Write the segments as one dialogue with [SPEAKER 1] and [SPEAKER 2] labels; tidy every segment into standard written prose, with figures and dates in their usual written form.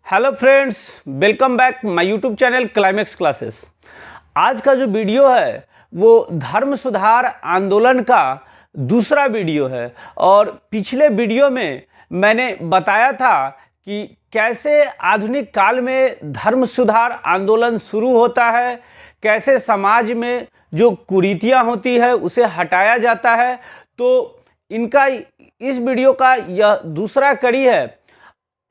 [SPEAKER 1] Hello friends, welcome back my YouTube channel climax classes. आज का जो वीडियो है वो धर्म सुधार आंदोलन का दूसरा वीडियो है। और पिछले वीडियो में मैंने बताया था कि कैसे आधुनिक काल में धर्म सुधार आंदोलन शुरू होता है, कैसे समाज में जो कुरीतियाँ होती है उसे हटाया जाता है। तो इनका इस वीडियो का यह दूसरा कड़ी है।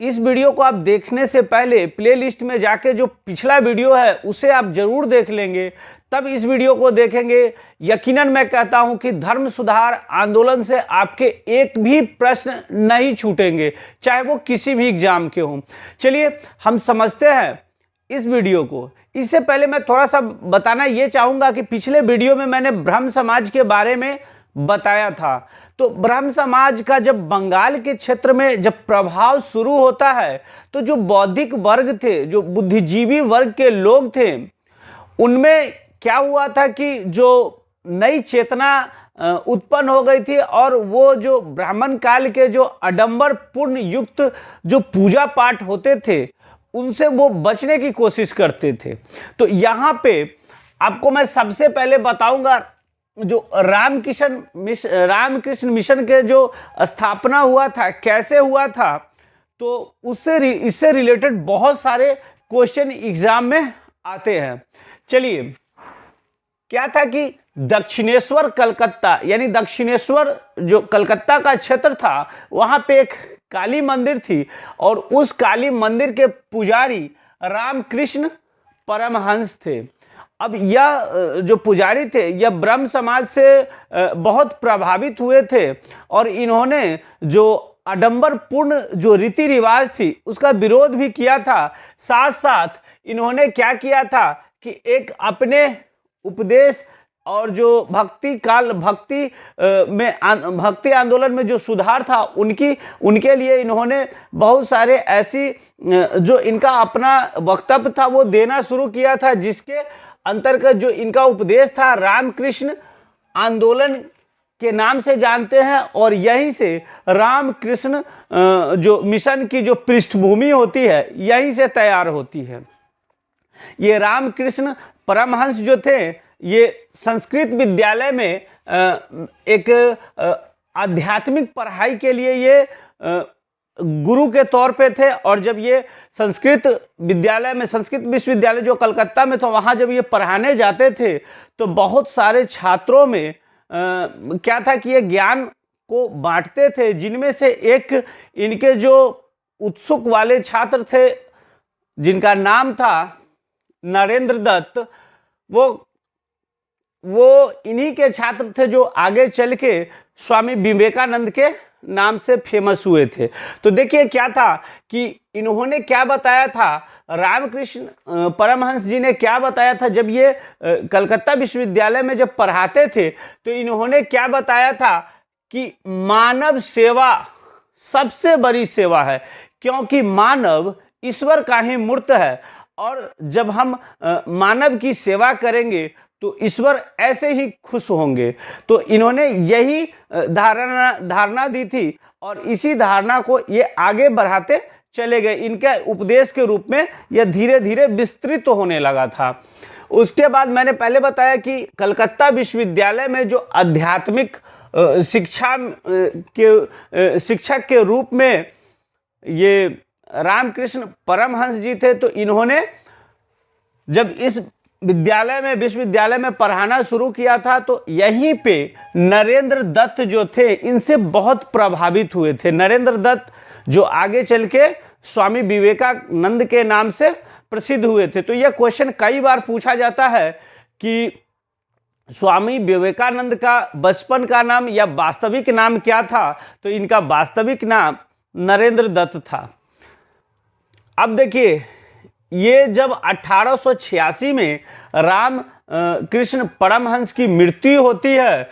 [SPEAKER 1] इस वीडियो को आप देखने से पहले प्लेलिस्ट में जाके जो पिछला वीडियो है उसे आप जरूर देख लेंगे, तब इस वीडियो को देखेंगे। यकीनन मैं कहता हूं कि धर्म सुधार आंदोलन से आपके एक भी प्रश्न नहीं छूटेंगे, चाहे वो किसी भी एग्जाम के हों। चलिए हम समझते हैं इस वीडियो को। इससे पहले मैं थोड़ा सा बताना ये चाहूँगा कि पिछले वीडियो में मैंने ब्रह्म समाज के बारे में बताया था। तो ब्रह्म समाज का जब बंगाल के क्षेत्र में जब प्रभाव शुरू होता है तो जो बौद्धिक वर्ग थे, जो बुद्धिजीवी वर्ग के लोग थे, उनमें क्या हुआ था कि जो नई चेतना उत्पन्न हो गई थी और वो जो ब्राह्मण काल के जो आडंबर पूर्ण युक्त जो पूजा पाठ होते थे उनसे वो बचने की कोशिश करते थे। तो यहाँ पे आपको मैं सबसे पहले बताऊंगा जो रामकृष्ण मिशन के जो स्थापना हुआ था, कैसे हुआ था। तो इससे रिलेटेड बहुत सारे क्वेश्चन एग्जाम में आते हैं। चलिए, क्या था कि दक्षिणेश्वर कलकत्ता, यानी दक्षिणेश्वर जो कलकत्ता का क्षेत्र था, वहां पे एक काली मंदिर थी और उस काली मंदिर के पुजारी रामकृष्ण परमहंस थे। अब यह जो पुजारी थे यह ब्रह्म समाज से बहुत प्रभावित हुए थे और इन्होंने जो आडंबर पूर्ण जो रीति रिवाज थी उसका विरोध भी किया था। साथ साथ इन्होंने क्या किया था कि एक अपने उपदेश और जो भक्ति आंदोलन में जो सुधार था उनके लिए इन्होंने बहुत सारे ऐसी जो इनका अपना वक्तव्य था वो देना शुरू किया था, जिसके अंतर्गत जो इनका उपदेश था रामकृष्ण आंदोलन के नाम से जानते हैं। और यहीं से रामकृष्ण जो मिशन की जो पृष्ठभूमि होती है यहीं से तैयार होती है। ये रामकृष्ण परमहंस जो थे ये संस्कृत विद्यालय में एक आध्यात्मिक पढ़ाई के लिए ये गुरु के तौर पे थे। और जब ये संस्कृत विश्वविद्यालय जो कलकत्ता में था वहाँ जब ये पढ़ाने जाते थे तो बहुत सारे छात्रों में क्या था कि ये ज्ञान को बांटते थे, जिनमें से एक इनके जो उत्सुक वाले छात्र थे जिनका नाम था नरेंद्र दत्त, वो इन्हीं के छात्र थे जो आगे चल के स्वामी विवेकानंद के नाम से फेमस हुए थे। तो देखिए क्या था कि इन्होंने क्या बताया था, रामकृष्ण परमहंस जी ने क्या बताया था जब ये कलकत्ता विश्वविद्यालय में जब पढ़ाते थे। तो इन्होंने क्या बताया था कि मानव सेवा सबसे बड़ी सेवा है, क्योंकि मानव ईश्वर का ही मूर्त है और जब हम मानव की सेवा करेंगे तो ईश्वर ऐसे ही खुश होंगे। तो इन्होंने यही धारणा दी थी और इसी धारणा को ये आगे बढ़ाते चले गए। इनके उपदेश के रूप में यह धीरे धीरे विस्तृत होने लगा था। उसके बाद मैंने पहले बताया कि कलकत्ता विश्वविद्यालय में जो आध्यात्मिक शिक्षक के रूप में ये रामकृष्ण परमहंस जी थे। तो इन्होंने जब इस विश्वविद्यालय में पढ़ाना शुरू किया था तो यहीं पे नरेंद्र दत्त जो थे इनसे बहुत प्रभावित हुए थे। नरेंद्र दत्त जो आगे चल के स्वामी विवेकानंद के नाम से प्रसिद्ध हुए थे। तो यह क्वेश्चन कई बार पूछा जाता है कि स्वामी विवेकानंद का बचपन का नाम या वास्तविक नाम क्या था। तो इनका वास्तविक नाम नरेंद्र दत्त था। अब देखिए, ये जब 1886 में राम कृष्ण परमहंस की मृत्यु होती है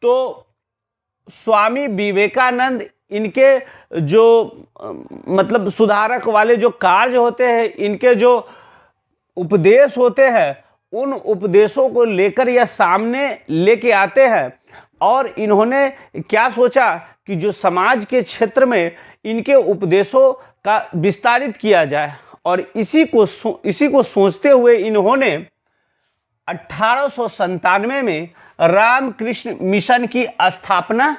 [SPEAKER 1] तो स्वामी विवेकानंद इनके जो मतलब सुधारक वाले जो कार्य होते हैं, इनके जो उपदेश होते हैं, उन उपदेशों को लेकर यह सामने लेके आते हैं। और इन्होंने क्या सोचा कि जो समाज के क्षेत्र में इनके उपदेशों का विस्तारित किया जाए और इसी को सोचते हुए इन्होंने 1897 में रामकृष्ण मिशन की स्थापना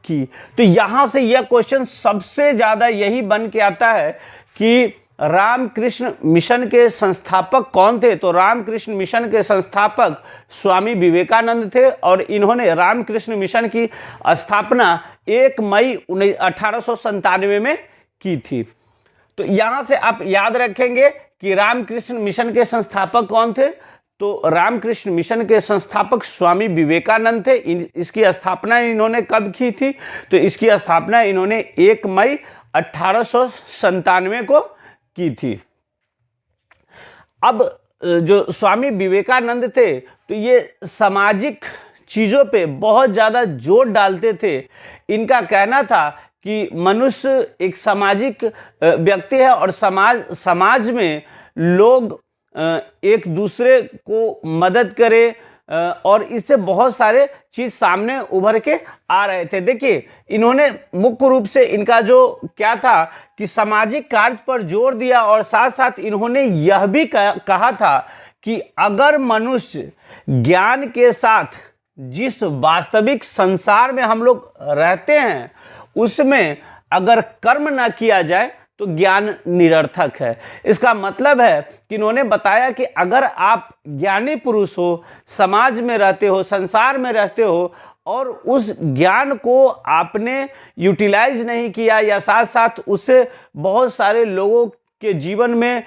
[SPEAKER 1] की। तो यहाँ से यह क्वेश्चन सबसे ज़्यादा यही बन के आता है कि रामकृष्ण मिशन के संस्थापक कौन थे। तो रामकृष्ण मिशन के संस्थापक स्वामी विवेकानंद थे और इन्होंने रामकृष्ण मिशन की स्थापना 1 मई 1897 में की थी। तो यहाँ से आप याद रखेंगे कि रामकृष्ण मिशन के संस्थापक कौन थे। तो रामकृष्ण मिशन के संस्थापक स्वामी विवेकानंद थे। इसकी स्थापना इन्होंने कब की थी। तो इसकी स्थापना इन्होंने 1 मई 1897 को की थी। अब जो स्वामी विवेकानंद थे तो ये सामाजिक चीज़ों पे बहुत ज़्यादा जोर डालते थे। इनका कहना था कि मनुष्य एक सामाजिक व्यक्ति है और समाज में लोग एक दूसरे को मदद करे और इससे बहुत सारे चीज़ सामने उभर के आ रहे थे। देखिए, इन्होंने मुख्य रूप से इनका जो क्या था कि सामाजिक कार्य पर जोर दिया और साथ साथ इन्होंने यह भी कहा था कि अगर मनुष्य ज्ञान के साथ जिस वास्तविक संसार में हम लोग रहते हैं उसमें अगर कर्म ना किया जाए तो ज्ञान निरर्थक है। इसका मतलब है कि इन्होंने बताया कि अगर आप ज्ञानी पुरुष हो, समाज में रहते हो, संसार में रहते हो और उस ज्ञान को आपने यूटिलाइज नहीं किया या साथ साथ उससे बहुत सारे लोगों के जीवन में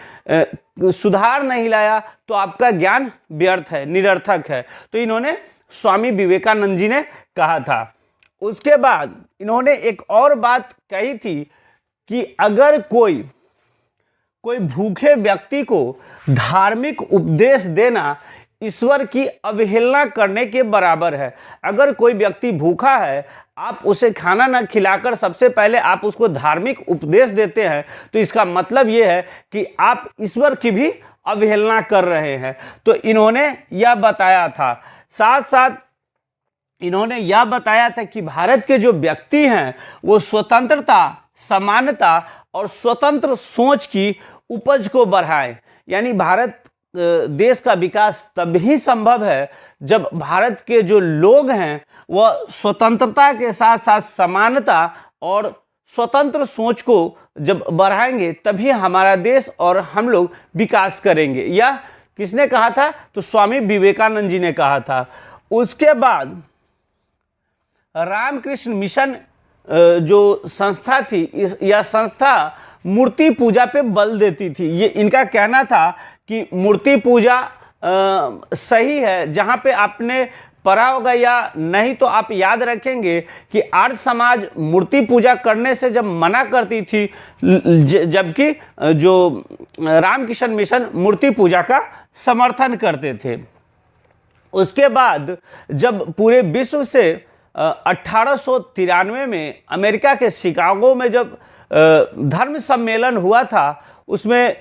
[SPEAKER 1] सुधार नहीं लाया तो आपका ज्ञान व्यर्थ है, निरर्थक है। तो इन्होंने स्वामी विवेकानंद जी ने कहा था। उसके बाद इन्होंने एक और बात कही थी कि अगर कोई भूखे व्यक्ति को धार्मिक उपदेश देना ईश्वर की अवहेलना करने के बराबर है। अगर कोई व्यक्ति भूखा है, आप उसे खाना न खिलाकर सबसे पहले आप उसको धार्मिक उपदेश देते हैं तो इसका मतलब ये है कि आप ईश्वर की भी अवहेलना कर रहे हैं। तो इन्होंने यह बताया था। साथ साथ इन्होंने यह बताया था कि भारत के जो व्यक्ति हैं वो स्वतंत्रता, समानता और स्वतंत्र सोच की उपज को बढ़ाएं। यानी भारत देश का विकास तभी संभव है जब भारत के जो लोग हैं वह स्वतंत्रता के साथ साथ समानता और स्वतंत्र सोच को जब बढ़ाएंगे तभी हमारा देश और हम लोग विकास करेंगे। यह किसने कहा था? तो स्वामी विवेकानंद जी ने कहा था। उसके बाद रामकृष्ण मिशन जो संस्था थी, यह संस्था मूर्ति पूजा पे बल देती थी। ये इनका कहना था कि मूर्ति पूजा सही है। जहाँ पे आपने पढ़ा होगा या नहीं तो आप याद रखेंगे कि आर्य समाज मूर्ति पूजा करने से जब मना करती थी, जबकि जो रामकृष्ण मिशन मूर्ति पूजा का समर्थन करते थे। उसके बाद जब पूरे विश्व से 1893 में अमेरिका के शिकागो में जब धर्म सम्मेलन हुआ था उसमें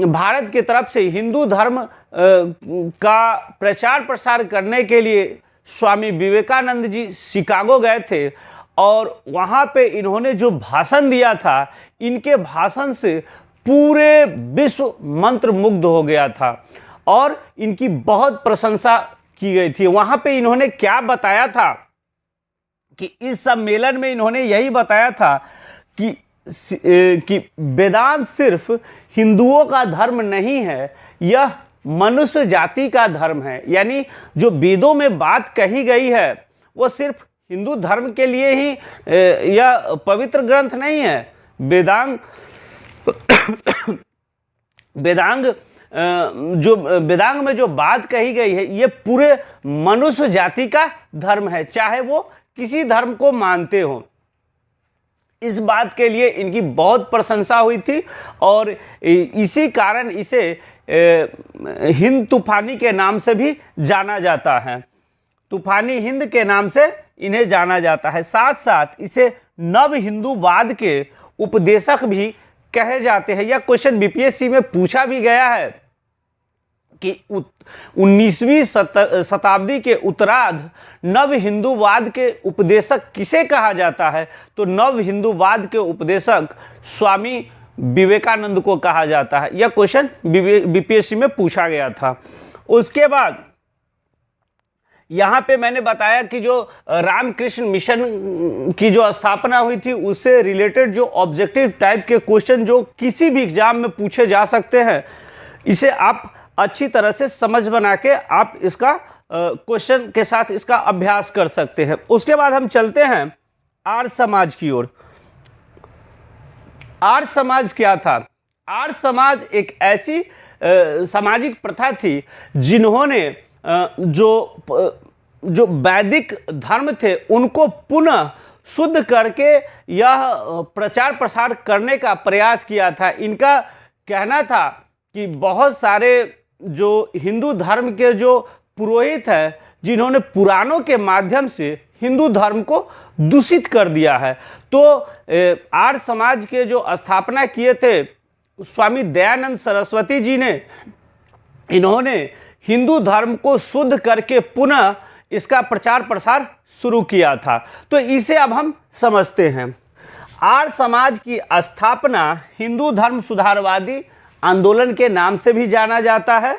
[SPEAKER 1] भारत की तरफ से हिंदू धर्म का प्रचार प्रसार करने के लिए स्वामी विवेकानंद जी शिकागो गए थे और वहाँ पे इन्होंने जो भाषण दिया था, इनके भाषण से पूरे विश्व मंत्रमुग्ध हो गया था और इनकी बहुत प्रशंसा की गई थी। वहाँ पे इन्होंने क्या बताया था कि इस सम्मेलन में इन्होंने यही बताया था कि वेदांत सिर्फ हिंदुओं का धर्म नहीं है, यह मनुष्य जाति का धर्म है। यानी जो वेदों में बात कही गई है वो सिर्फ हिंदू धर्म के लिए ही यह पवित्र ग्रंथ नहीं है। वेदांग में जो बात कही गई है ये पूरे मनुष्य जाति का धर्म है, चाहे वो किसी धर्म को मानते हो। इस बात के लिए इनकी बहुत प्रशंसा हुई थी और इसी कारण इसे हिंद तूफानी के नाम से भी जाना जाता है। तूफानी हिंद के नाम से इन्हें जाना जाता है। साथ साथ इसे नव हिंदूवाद के उपदेशक भी कहे जाते हैं। यह क्वेश्चन बीपीएससी में पूछा भी गया है कि 19वीं शताब्दी के उत्तरार्ध नव हिंदूवाद के उपदेशक किसे कहा जाता है? तो नव हिंदूवाद के उपदेशक स्वामी विवेकानंद को कहा जाता है। यह क्वेश्चन बीपीएससी में पूछा गया था। उसके बाद यहाँ पे मैंने बताया कि जो रामकृष्ण मिशन की जो स्थापना हुई थी उससे रिलेटेड जो ऑब्जेक्टिव टाइप के क्वेश्चन जो किसी भी एग्जाम में पूछे जा सकते हैं, इसे आप अच्छी तरह से समझ बना के आप इसका क्वेश्चन के साथ इसका अभ्यास कर सकते हैं। उसके बाद हम चलते हैं आर्य समाज की ओर। आर्य समाज क्या था? आर्य समाज एक ऐसी सामाजिक प्रथा थी जिन्होंने जो वैदिक धर्म थे उनको पुनः शुद्ध करके यह प्रचार प्रसार करने का प्रयास किया था। इनका कहना था कि बहुत सारे जो हिंदू धर्म के जो पुरोहित हैं जिन्होंने पुराणों के माध्यम से हिंदू धर्म को दूषित कर दिया है, तो आर्य समाज के जो स्थापना किए थे स्वामी दयानंद सरस्वती जी ने, इन्होंने हिंदू धर्म को शुद्ध करके पुनः इसका प्रचार प्रसार शुरू किया था। तो इसे अब हम समझते हैं। आर्य समाज की स्थापना हिंदू धर्म सुधारवादी आंदोलन के नाम से भी जाना जाता है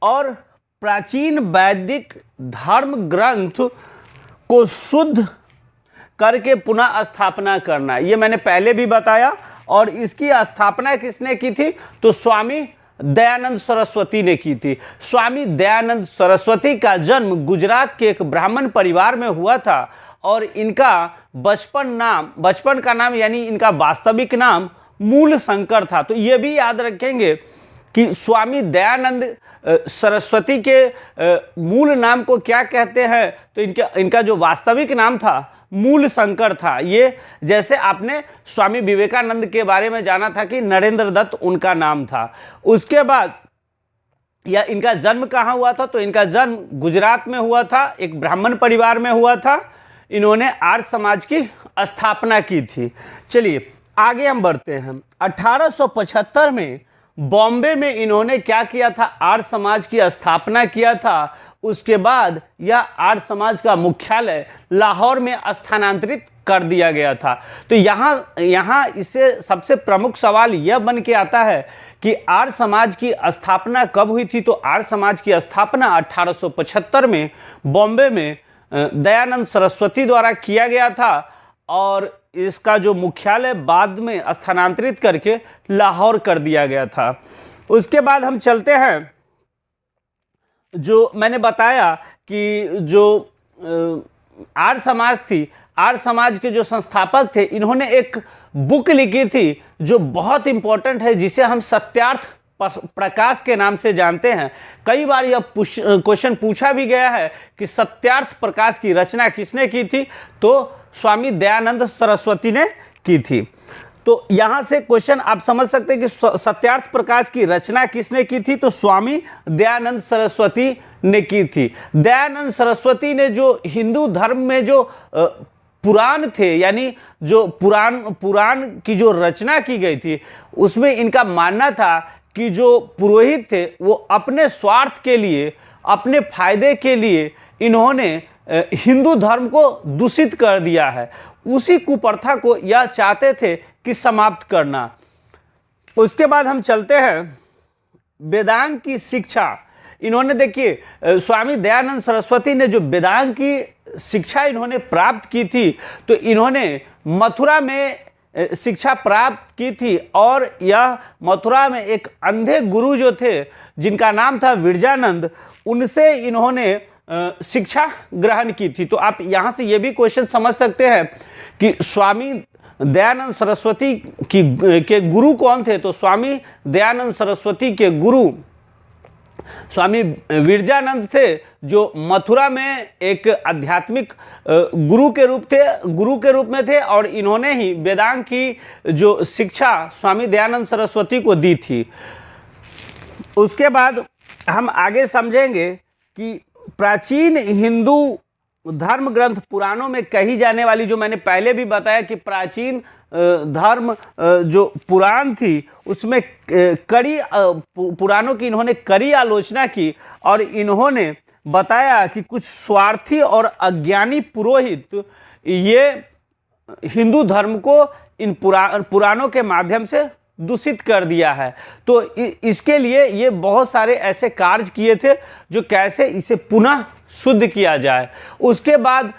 [SPEAKER 1] और प्राचीन वैदिक धर्म ग्रंथ को शुद्ध करके पुनः स्थापना करना, ये मैंने पहले भी बताया। और इसकी स्थापना किसने की थी? तो स्वामी दयानंद सरस्वती ने की थी। स्वामी दयानंद सरस्वती का जन्म गुजरात के एक ब्राह्मण परिवार में हुआ था और इनका बचपन का नाम यानी इनका वास्तविक नाम मूल शंकर था। तो ये भी याद रखेंगे कि स्वामी दयानंद सरस्वती के मूल नाम को क्या कहते हैं? तो इनका जो वास्तविक नाम था मूल शंकर था। ये जैसे आपने स्वामी विवेकानंद के बारे में जाना था कि नरेंद्र दत्त उनका नाम था। उसके बाद या इनका जन्म कहाँ हुआ था? तो इनका जन्म गुजरात में हुआ था, एक ब्राह्मण परिवार में हुआ था। इन्होंने आर्य समाज की स्थापना की थी। चलिए आगे हम बढ़ते हैं। 1875 में बॉम्बे में इन्होंने क्या किया था? आर्य समाज की स्थापना किया था। उसके बाद यह आर्य समाज का मुख्यालय लाहौर में स्थानांतरित कर दिया गया था। तो यहाँ इससे सबसे प्रमुख सवाल यह बन के आता है कि आर्य समाज की स्थापना कब हुई थी? तो आर्य समाज की स्थापना 1875 में बॉम्बे में दयानंद सरस्वती द्वारा किया गया था और इसका जो मुख्यालय बाद में स्थानांतरित करके लाहौर कर दिया गया था। उसके बाद हम चलते हैं, जो मैंने बताया कि जो आर्य समाज थी, आर्य समाज के जो संस्थापक थे, इन्होंने एक बुक लिखी थी जो बहुत इंपॉर्टेंट है, जिसे हम सत्यार्थ प्रकाश के नाम से जानते हैं। कई बार यह क्वेश्चन पूछा भी गया है कि सत्यार्थ प्रकाश की रचना किसने की थी? तो स्वामी दयानंद सरस्वती ने की थी। तो यहाँ से क्वेश्चन आप समझ सकते हैं कि सत्यार्थ प्रकाश की रचना किसने की थी? तो स्वामी दयानंद सरस्वती ने की थी। दयानंद सरस्वती ने जो हिंदू धर्म में जो पुराण थे, यानी जो पुराण की जो रचना की गई थी, उसमें इनका मानना था कि जो पुरोहित थे वो अपने स्वार्थ के लिए, अपने फायदे के लिए इन्होंने हिंदू धर्म को दूषित कर दिया है। उसी कुप्रथा को यह चाहते थे कि समाप्त करना। उसके बाद हम चलते हैं वेदांत की शिक्षा। इन्होंने देखिए स्वामी दयानंद सरस्वती ने जो वेदांत की शिक्षा इन्होंने प्राप्त की थी, तो इन्होंने मथुरा में शिक्षा प्राप्त की थी और यह मथुरा में एक अंधे गुरु जो थे जिनका नाम था विरजानंद, उनसे इन्होंने शिक्षा ग्रहण की थी। तो आप यहाँ से ये भी क्वेश्चन समझ सकते हैं कि स्वामी दयानंद सरस्वती के गुरु कौन थे? तो स्वामी दयानंद सरस्वती के गुरु स्वामी विरजानंद थे, जो मथुरा में एक आध्यात्मिक गुरु के रूप में थे और इन्होंने ही वेदांत की जो शिक्षा स्वामी दयानंद सरस्वती को दी थी। उसके बाद हम आगे समझेंगे कि प्राचीन हिंदू धर्म ग्रंथ पुराणों में कही जाने वाली, जो मैंने पहले भी बताया कि प्राचीन धर्म जो पुराण थी उसमें पुराणों की इन्होंने कड़ी आलोचना की और इन्होंने बताया कि कुछ स्वार्थी और अज्ञानी पुरोहित ये हिंदू धर्म को इन पुराणों के माध्यम से दूषित कर दिया है। तो इसके लिए ये बहुत सारे ऐसे कार्य किए थे जो कैसे इसे पुनः शुद्ध किया जाए। उसके बाद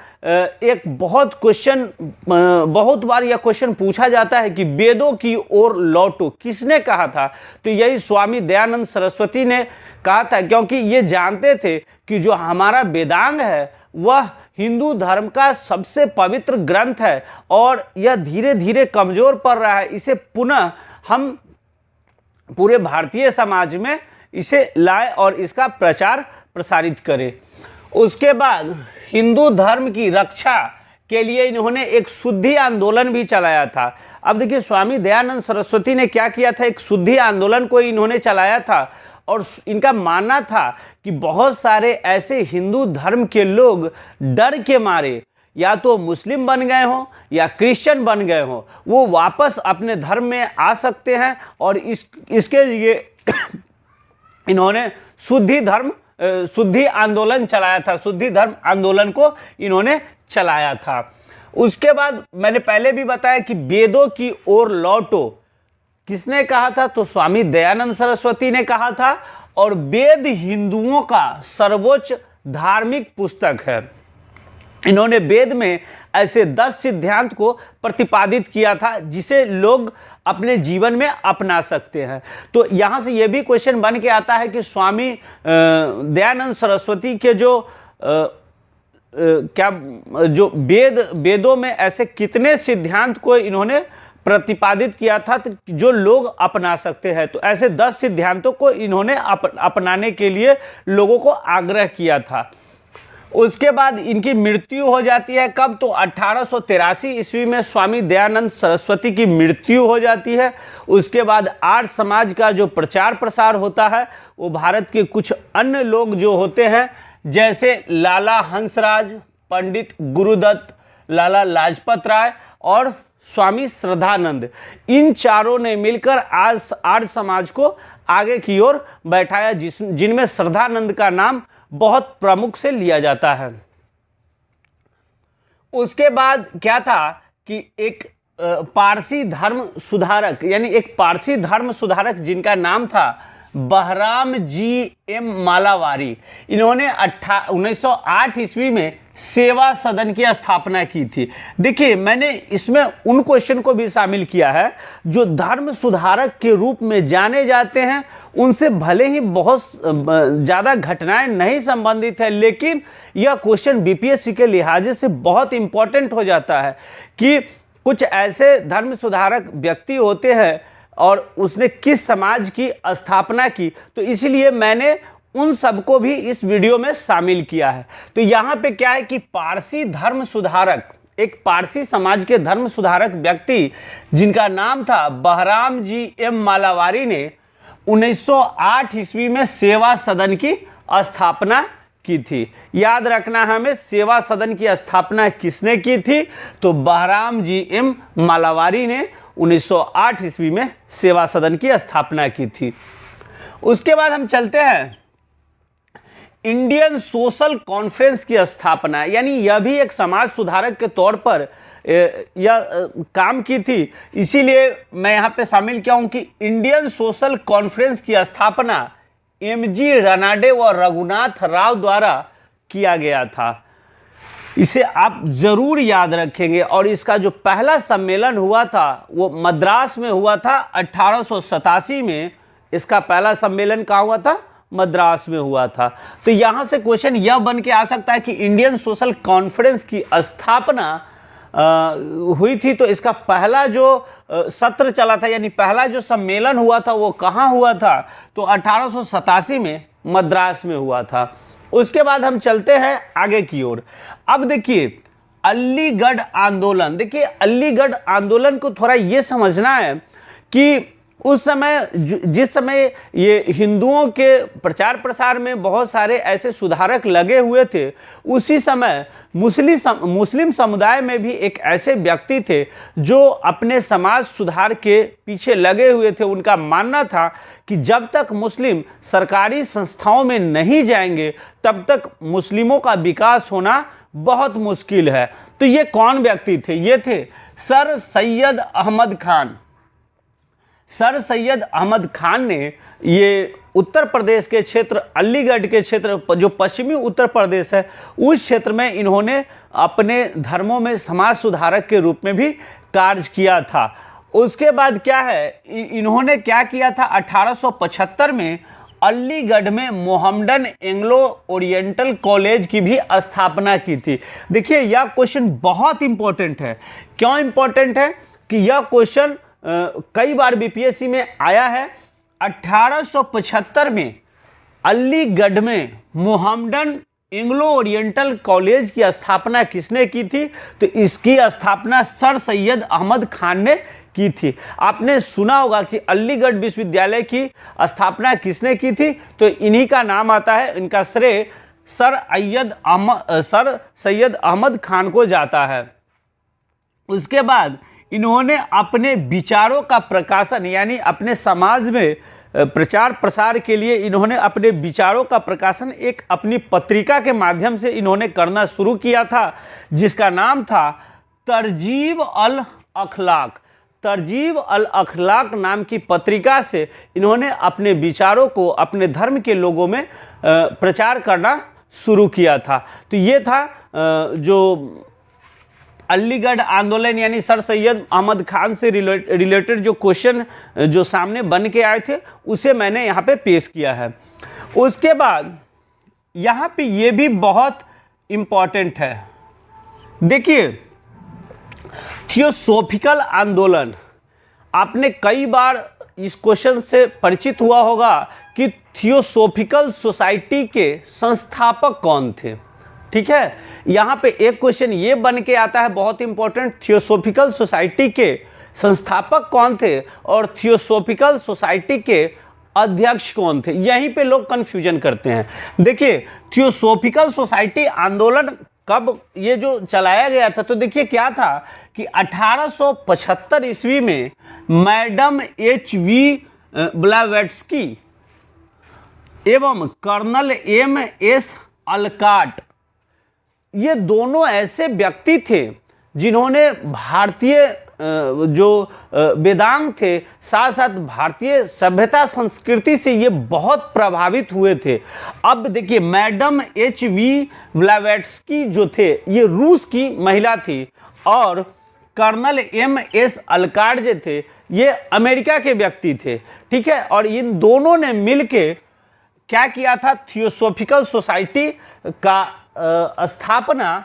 [SPEAKER 1] एक बहुत बार यह क्वेश्चन पूछा जाता है कि वेदों की ओर लौटो किसने कहा था? तो यही स्वामी दयानंद सरस्वती ने कहा था, क्योंकि ये जानते थे कि जो हमारा वेदांग है वह हिंदू धर्म का सबसे पवित्र ग्रंथ है और यह धीरे धीरे कमजोर पड़ रहा है। इसे पुनः हम पूरे भारतीय समाज में इसे लाए और इसका प्रचार प्रसारित करें। उसके बाद हिंदू धर्म की रक्षा के लिए इन्होंने एक शुद्धि आंदोलन भी चलाया था। अब देखिए स्वामी दयानंद सरस्वती ने क्या किया था, एक शुद्धि आंदोलन को इन्होंने चलाया था और इनका मानना था कि बहुत सारे ऐसे हिंदू धर्म के लोग डर के मारे या तो मुस्लिम बन गए हों या क्रिश्चियन बन गए हों, वो वापस अपने धर्म में आ सकते हैं और इसके लिए इन्होंने शुद्धि आंदोलन चलाया था। शुद्धि धर्म आंदोलन को इन्होंने चलाया था। उसके बाद मैंने पहले भी बताया कि वेदों की ओर लौटो किसने कहा था? तो स्वामी दयानंद सरस्वती ने कहा था। और वेद हिंदुओं का सर्वोच्च धार्मिक पुस्तक है। इन्होंने वेद में ऐसे 10 सिद्धांत को प्रतिपादित किया था जिसे लोग अपने जीवन में अपना सकते हैं। तो यहाँ से ये भी क्वेश्चन बन के आता है कि स्वामी दयानंद सरस्वती के जो वेदों में ऐसे कितने सिद्धांत को इन्होंने प्रतिपादित किया था जो लोग अपना सकते हैं। तो ऐसे 10 सिद्धांतों को इन्होंने अपनाने के लिए लोगों को आग्रह किया था। उसके बाद इनकी मृत्यु हो जाती है कब? तो 1883 ईस्वी में स्वामी दयानंद सरस्वती की मृत्यु हो जाती है। उसके बाद आर्य समाज का जो प्रचार प्रसार होता है वो भारत के कुछ अन्य लोग जो होते हैं जैसे लाला हंसराज, पंडित गुरुदत्त, लाला लाजपत राय और स्वामी श्रद्धानंद, इन चारों ने मिलकर आज आर्य समाज को आगे की ओर बैठाया, जिनमें श्रद्धानंद का नाम बहुत प्रमुख से लिया जाता है। उसके बाद क्या था कि एक पारसी धर्म सुधारक, यानी एक पारसी धर्म सुधारक जिनका नाम था बहराम जी एम मालावारी, इन्होंने 1908 ईस्वी में सेवा सदन की स्थापना की थी। देखिए मैंने इसमें उन क्वेश्चन को भी शामिल किया है जो धर्म सुधारक के रूप में जाने जाते हैं, उनसे भले ही बहुत ज़्यादा घटनाएं नहीं संबंधित है, लेकिन यह क्वेश्चन बीपीएससी के लिहाजे से बहुत इंपॉर्टेंट हो जाता है कि कुछ ऐसे धर्म सुधारक व्यक्ति होते हैं और उसने किस समाज की स्थापना की। तो इसलिए मैंने उन सबको भी इस वीडियो में शामिल किया है। तो यहाँ पे क्या है कि पारसी धर्म सुधारक, एक पारसी समाज के धर्म सुधारक व्यक्ति जिनका नाम था बहराम जी एम मालावारी ने 1908 ईस्वी में सेवा सदन की स्थापना की थी। याद रखना हमें, सेवा सदन की स्थापना किसने की थी? तो बहराम जी एम मालावारी ने 1908 ईस्वी में सेवा सदन की स्थापना की थी। उसके बाद हम चलते हैं इंडियन सोशल कॉन्फ्रेंस की स्थापना, यानी यह भी एक समाज सुधारक के तौर पर यह काम की थी, इसीलिए मैं यहाँ पे शामिल किया हूँ कि इंडियन सोशल कॉन्फ्रेंस की स्थापना एमजी रनाडे व रघुनाथ राव द्वारा किया गया था। इसे आप जरूर याद रखेंगे। और इसका जो पहला सम्मेलन हुआ था वो मद्रास में हुआ था 1887 में। इसका पहला सम्मेलन कहाँ हुआ था? मद्रास में हुआ था। तो यहाँ से क्वेश्चन यह बन के आ सकता है कि इंडियन सोशल कॉन्फ्रेंस की स्थापना हुई थी, तो इसका पहला जो सत्र चला था, यानी पहला जो सम्मेलन हुआ था वो कहाँ हुआ था? तो 1887 में मद्रास में हुआ था। उसके बाद हम चलते हैं आगे की ओर। अब देखिए अलीगढ़ आंदोलन। देखिए अलीगढ़ आंदोलन को थोड़ा ये समझना है कि उस समय जिस समय ये हिंदुओं के प्रचार प्रसार में बहुत सारे ऐसे सुधारक लगे हुए थे, उसी समय मुस्लिम समुदाय में भी एक ऐसे व्यक्ति थे जो अपने समाज सुधार के पीछे लगे हुए थे। उनका मानना था कि जब तक मुस्लिम सरकारी संस्थाओं में नहीं जाएंगे तब तक मुस्लिमों का विकास होना बहुत मुश्किल है। तो ये कौन व्यक्ति थे? ये थे सर सैयद अहमद खान। सर सैयद अहमद खान ने ये उत्तर प्रदेश के क्षेत्र, अलीगढ़ के क्षेत्र, जो पश्चिमी उत्तर प्रदेश है, उस क्षेत्र में इन्होंने अपने धर्मों में समाज सुधारक के रूप में भी कार्य किया था। उसके बाद क्या है, इन्होंने क्या किया था, 1875 में अलीगढ़ में मोहम्मडन एंग्लो ओरिएंटल कॉलेज की भी स्थापना की थी। देखिए यह क्वेश्चन बहुत इंपॉर्टेंट है। क्यों इंपॉर्टेंट है कि यह क्वेश्चन कई बार बीपीएससी में आया है। 1875 में अलीगढ़ में मोहम्मडन एंग्लो ओरिएंटल कॉलेज की स्थापना किसने की थी? तो इसकी स्थापना सर सैयद अहमद खान ने की थी। आपने सुना होगा कि अलीगढ़ विश्वविद्यालय की स्थापना किसने की थी? तो इन्हीं का नाम आता है। इनका श्रेय सर सैयद अहमद खान को जाता है। उसके बाद इन्होंने अपने विचारों का प्रकाशन, यानी अपने समाज में प्रचार प्रसार के लिए इन्होंने अपने विचारों का प्रकाशन एक अपनी पत्रिका के माध्यम से इन्होंने करना शुरू किया था, जिसका नाम था तरजीब अल अखलाक। तरजीब अल अखलाक नाम की पत्रिका से इन्होंने अपने विचारों को अपने धर्म के लोगों में प्रचार करना शुरू किया था। तो ये था जो अलीगढ़ आंदोलन, यानी सर सैयद अहमद खान से रिलेटेड जो क्वेश्चन जो सामने बन के आए थे, उसे मैंने यहाँ पे पेश किया है। उसके बाद यहाँ पे ये भी बहुत इम्पॉर्टेंट है। देखिए थियोसॉफिकल आंदोलन, आपने कई बार इस क्वेश्चन से परिचित हुआ होगा कि थियोसॉफिकल सोसाइटी के संस्थापक कौन थे। ठीक है, यहाँ पे एक क्वेश्चन ये बन के आता है बहुत इंपॉर्टेंट, थियोसॉफिकल सोसाइटी के संस्थापक कौन थे और थियोसॉफिकल सोसाइटी के अध्यक्ष कौन थे। यहीं पे लोग कंफ्यूजन करते हैं। देखिए थियोसॉफिकल सोसाइटी आंदोलन कब ये जो चलाया गया था, तो देखिए क्या था कि 1875 ईस्वी में मैडम एच.वी. ब्लावेट्स्की एवं कर्नल एम.एस. अलकाट, ये दोनों ऐसे व्यक्ति थे जिन्होंने भारतीय जो वेदांग थे, साथ साथ भारतीय सभ्यता संस्कृति से ये बहुत प्रभावित हुए थे। अब देखिए मैडम एच.वी. ब्लावेट्स्की जो थे ये रूस की महिला थी और कर्नल एम.एस. अलकाट जो थे ये अमेरिका के व्यक्ति थे। ठीक है, और इन दोनों ने मिलके क्या किया था, थियोसॉफिकल सोसाइटी का स्थापना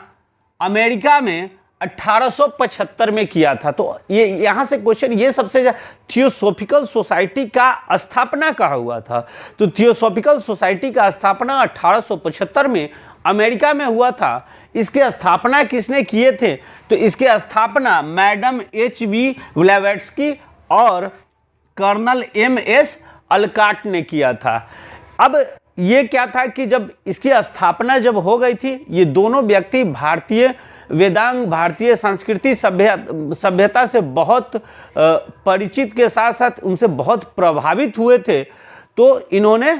[SPEAKER 1] अमेरिका में 1875 में किया था। तो ये यहाँ से क्वेश्चन ये सबसे थियोसॉफिकल सोसाइटी का स्थापना कहाँ हुआ था? तो थियोसॉफिकल सोसाइटी का स्थापना 1875 में अमेरिका में हुआ था। इसके स्थापना किसने किए थे? तो इसके स्थापना मैडम एच.वी. ब्लावेट्स्की और कर्नल एम.एस. अलकाट ने किया था। अब ये क्या था कि जब इसकी स्थापना जब हो गई थी, ये दोनों व्यक्ति भारतीय वेदांग, भारतीय संस्कृति सभ्यता से बहुत परिचित के साथ साथ उनसे बहुत प्रभावित हुए थे, तो इन्होंने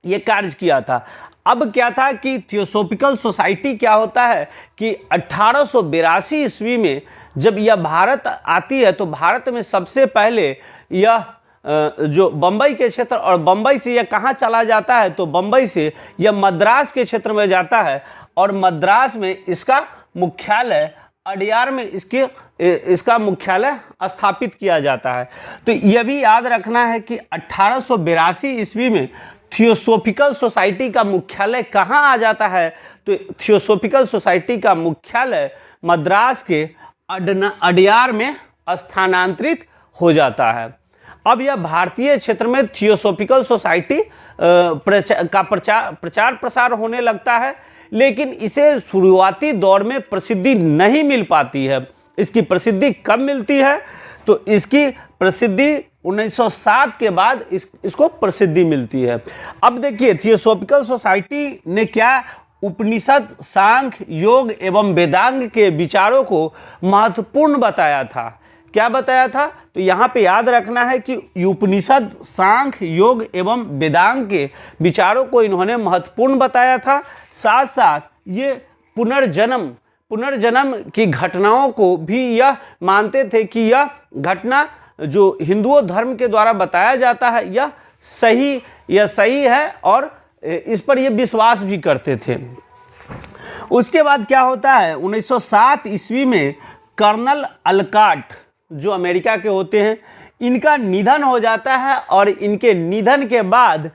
[SPEAKER 1] ये कार्य किया था। अब क्या था कि थियोसॉफिकल सोसाइटी क्या होता है कि 1882 ईस्वी में जब यह भारत आती है, तो भारत में सबसे पहले यह जो बम्बई के क्षेत्र, और बम्बई से यह कहाँ चला जाता है, तो बम्बई से यह मद्रास के क्षेत्र में जाता है और मद्रास में इसका मुख्यालय, अडयार में इसका मुख्यालय स्थापित किया जाता है। तो यह भी याद रखना है कि 1882 ईस्वी में थियोसॉफिकल सोसाइटी का मुख्यालय कहाँ आ जाता है, तो थियोसॉफिकल सोसाइटी का मुख्यालय मद्रास के अडयार में स्थानांतरित हो जाता है। अब यह भारतीय क्षेत्र में थियोसॉफिकल सोसाइटी का प्रचार प्रसार होने लगता है, लेकिन इसे शुरुआती दौर में प्रसिद्धि नहीं मिल पाती है। इसकी प्रसिद्धि कब मिलती है? तो इसकी प्रसिद्धि 1907 के बाद इसको प्रसिद्धि मिलती है। अब देखिए थियोसॉफिकल सोसाइटी ने क्या उपनिषद, सांख्य, योग एवं वेदांग के विचारों को महत्वपूर्ण बताया था। क्या बताया था? तो यहाँ पे याद रखना है कि उपनिषद, सांख्य, योग एवं वेदांग के विचारों को इन्होंने महत्वपूर्ण बताया था। साथ साथ ये पुनर्जन्म की घटनाओं को भी यह मानते थे कि यह घटना जो हिंदुओं धर्म के द्वारा बताया जाता है यह सही है और इस पर ये विश्वास भी करते थे। उसके बाद क्या होता है, 1907 ईस्वी में कर्नल अलकाट जो अमेरिका के होते हैं, इनका निधन हो जाता है और इनके निधन के बाद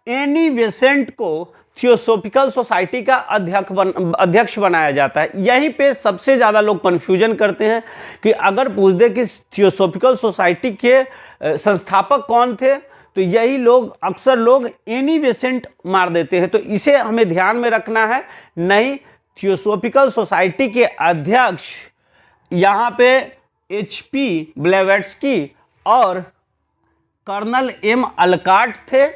[SPEAKER 1] एनी बेसेंट को थियोसॉफिकल सोसाइटी का अध्यक्ष बनाया जाता है। यहीं पे सबसे ज़्यादा लोग कन्फ्यूजन करते हैं कि अगर पूछ दे कि थियोसॉफिकल सोसाइटी के संस्थापक कौन थे, तो यही लोग अक्सर लोग एनी बेसेंट मार देते हैं। तो इसे हमें ध्यान में रखना है। नहीं, थियोसॉफिकल सोसाइटी के अध्यक्ष यहाँ पे HP ब्लेवेट्स्की और कर्नल M अलकाट थे,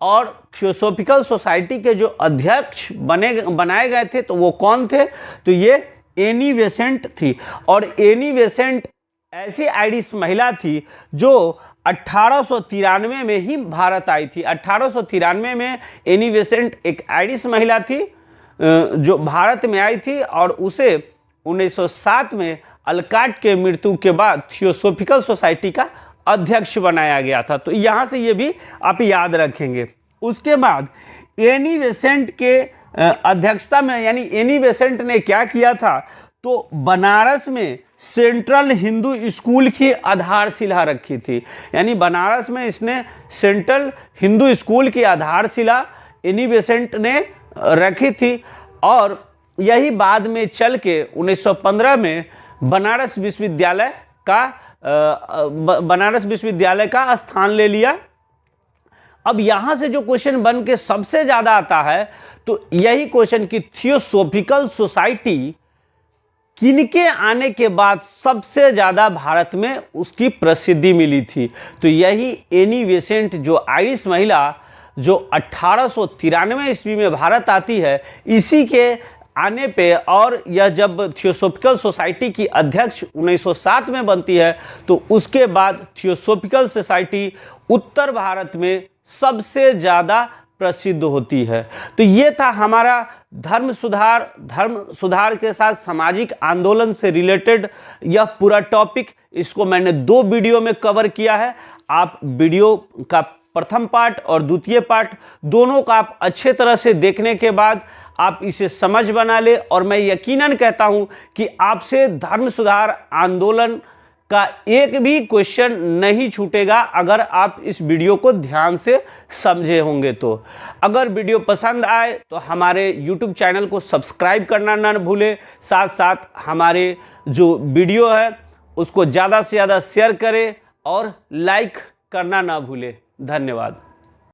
[SPEAKER 1] और थियोसॉफिकल सोसाइटी के जो अध्यक्ष बनाए गए थे तो वो कौन थे, तो ये एनी बेसेंट थी। और एनी बेसेंट ऐसी आयरिश महिला थी जो 1893 में ही भारत आई थी। 1893 में एनी बेसेंट एक आयरिश महिला थी जो भारत में आई थी, और उसे 1907 में अलकाट के मृत्यु के बाद थियोसॉफिकल सोसाइटी का अध्यक्ष बनाया गया था। तो यहाँ से ये भी आप याद रखेंगे। उसके बाद एनी बेसेंट के अध्यक्षता में, यानी एनी बेसेंट ने क्या किया था, तो बनारस में सेंट्रल हिंदू स्कूल की आधारशिला रखी थी। यानी बनारस में इसने सेंट्रल हिंदू स्कूल की आधारशिला एनी बेसेंट ने रखी थी, और यही बाद में चल के 1915 में बनारस विश्वविद्यालय का स्थान ले लिया। अब यहाँ से जो क्वेश्चन बन के सबसे ज़्यादा आता है, तो यही क्वेश्चन कि थियोसॉफिकल सोसाइटी किनके आने के बाद सबसे ज़्यादा भारत में उसकी प्रसिद्धि मिली थी। तो यही एनी बेसेंट जो आयरिश महिला जो 1893 ईस्वी में भारत आती है, इसी के आने पे, और यह जब थियोसॉफिकल सोसाइटी की अध्यक्ष 1907 में बनती है, तो उसके बाद थियोसॉफिकल सोसाइटी उत्तर भारत में सबसे ज़्यादा प्रसिद्ध होती है। तो ये था हमारा धर्म सुधार के साथ सामाजिक आंदोलन से रिलेटेड यह पूरा टॉपिक। इसको मैंने 2 वीडियो में कवर किया है। आप वीडियो का प्रथम पार्ट और द्वितीय पार्ट दोनों का आप अच्छे तरह से देखने के बाद आप इसे समझ बना ले, और मैं यकीनन कहता हूं कि आपसे धर्म सुधार आंदोलन का एक भी क्वेश्चन नहीं छूटेगा अगर आप इस वीडियो को ध्यान से समझे होंगे। तो अगर वीडियो पसंद आए तो हमारे YouTube चैनल को सब्सक्राइब करना ना भूलें, साथ साथ हमारे जो वीडियो है उसको ज़्यादा से ज़्यादा शेयर करें और लाइक करना ना भूलें। धन्यवाद।